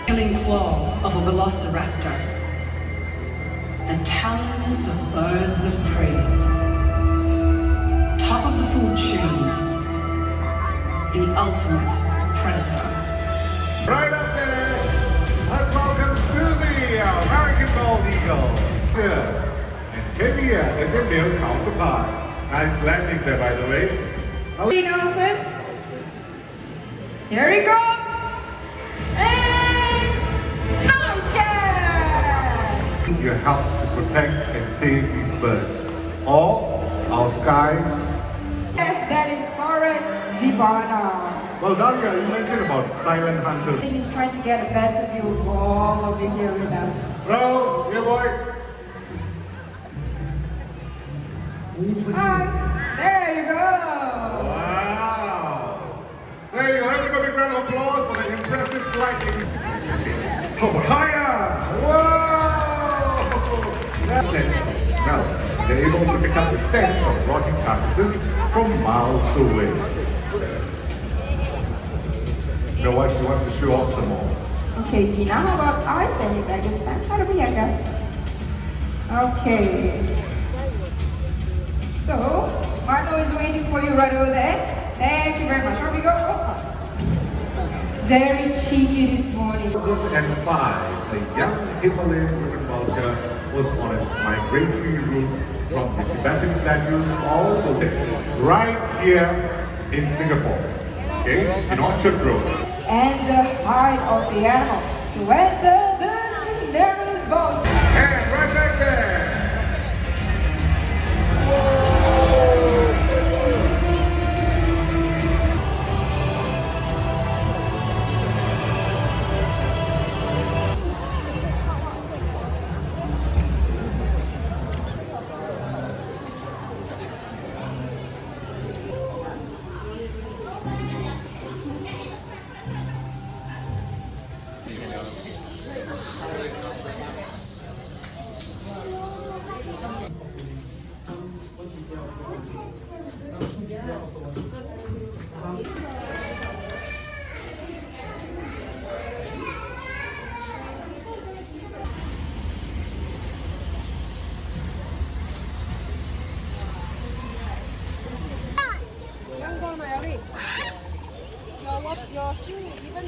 Killing claw of a velociraptor, the talons of birds of prey, top of the food chain, the ultimate predator. Right up there, let's welcome to the American Bald Eagle. Good. And heavier than their male counterparts. Nice landing there, by the way. Nelson. Here he comes. And okay. You help to protect and save these birds. All our skies. That is Sora Vivana. Well, Daria, you mentioned about silent I hunters. think he's trying to get a better view of all of it here with us. Bro, here boy. Hi. There you go. Wow. There you go. Everybody, a big round of applause for the impressive flight. Oh, higher. Whoa. That's it. Now, they're able to pick up the stench of rotting carcasses from miles away. You know what? She wants to show off some more. Okay, see now how about eyes and you guys just stand over here, guys. Okay. So, Marlo is waiting for you right over there. Thank you very much. Here we go. Oh. Very cheeky this morning. 2005, a young Himalayan river vulture was on its migratory route from the Tibetan plateaus all the way right here in Singapore, okay, in Orchard Road. And the height of the animal. Sweater the Cineras vulture. And right back there. Your shoe even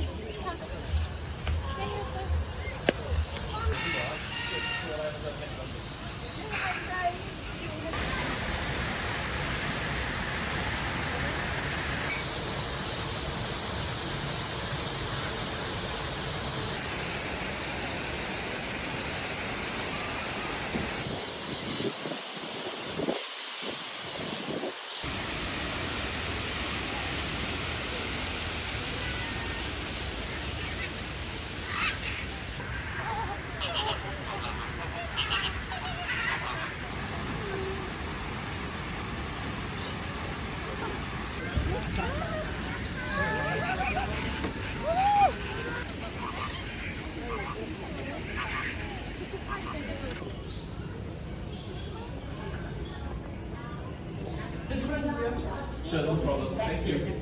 Sure, no problem. Thank you.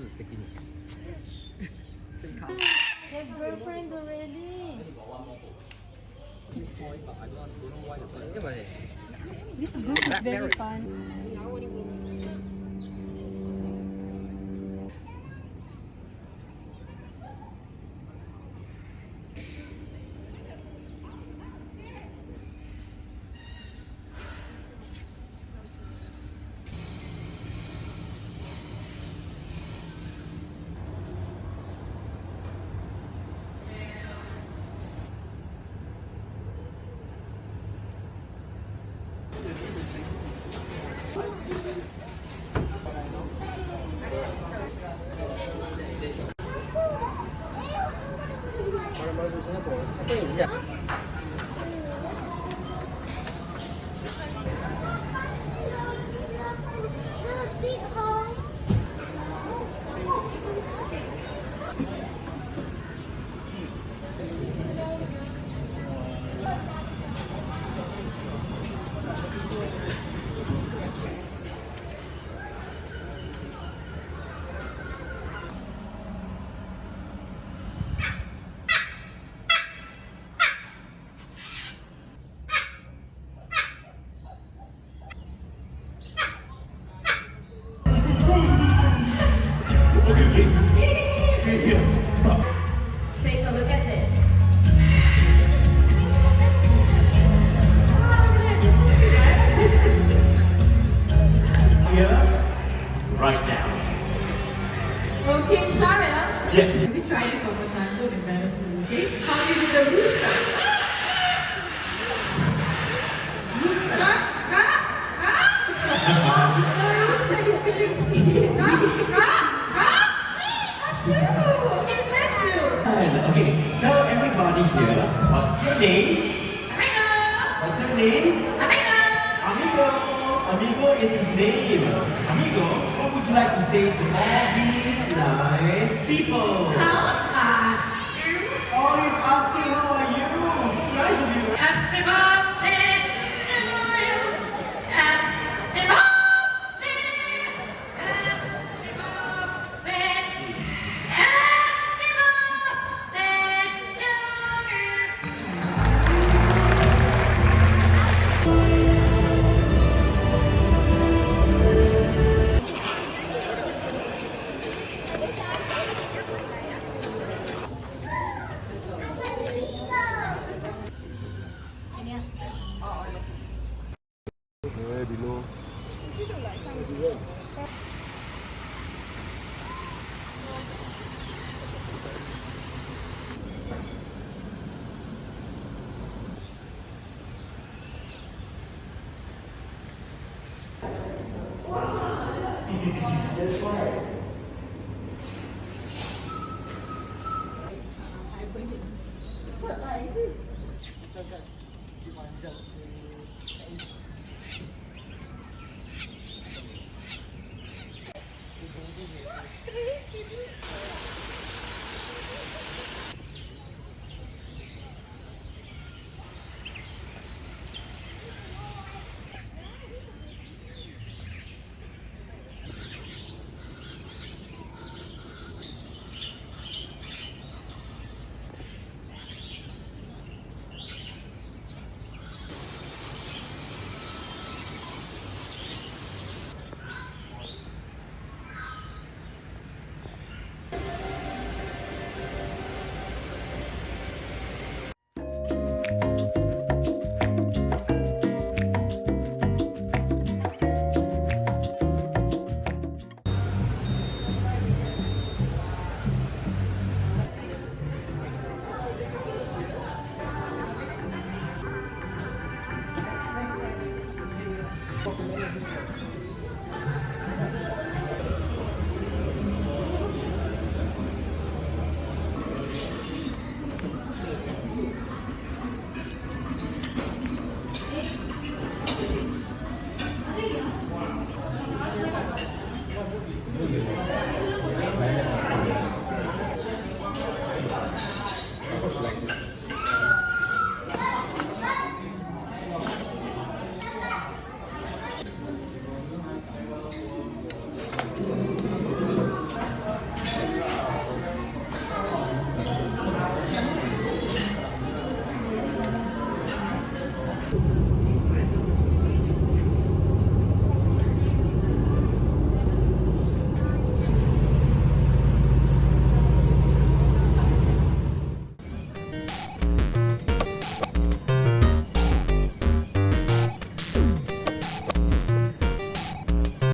素敵 Have girlfriend already. Cái mà gì? This goose is very fun. Baru-baru di Singapura. Siapa yang bijak? Take a look at this. Here, right now. Okay, Sharia. Yes. Let me try this one more time. Don't embarrass us, okay? How do you do the rooster? Rooster. The rooster is feeling sleepy. Okay, tell everybody here, what's your name? What's your name? Amigo. Amigo is his name. Amigo, what would you like to say to all these nice people? All is asking how are you? So nice of you. Happy birthday to you. Happy birthday. Happy birthday. Happy birthday to you.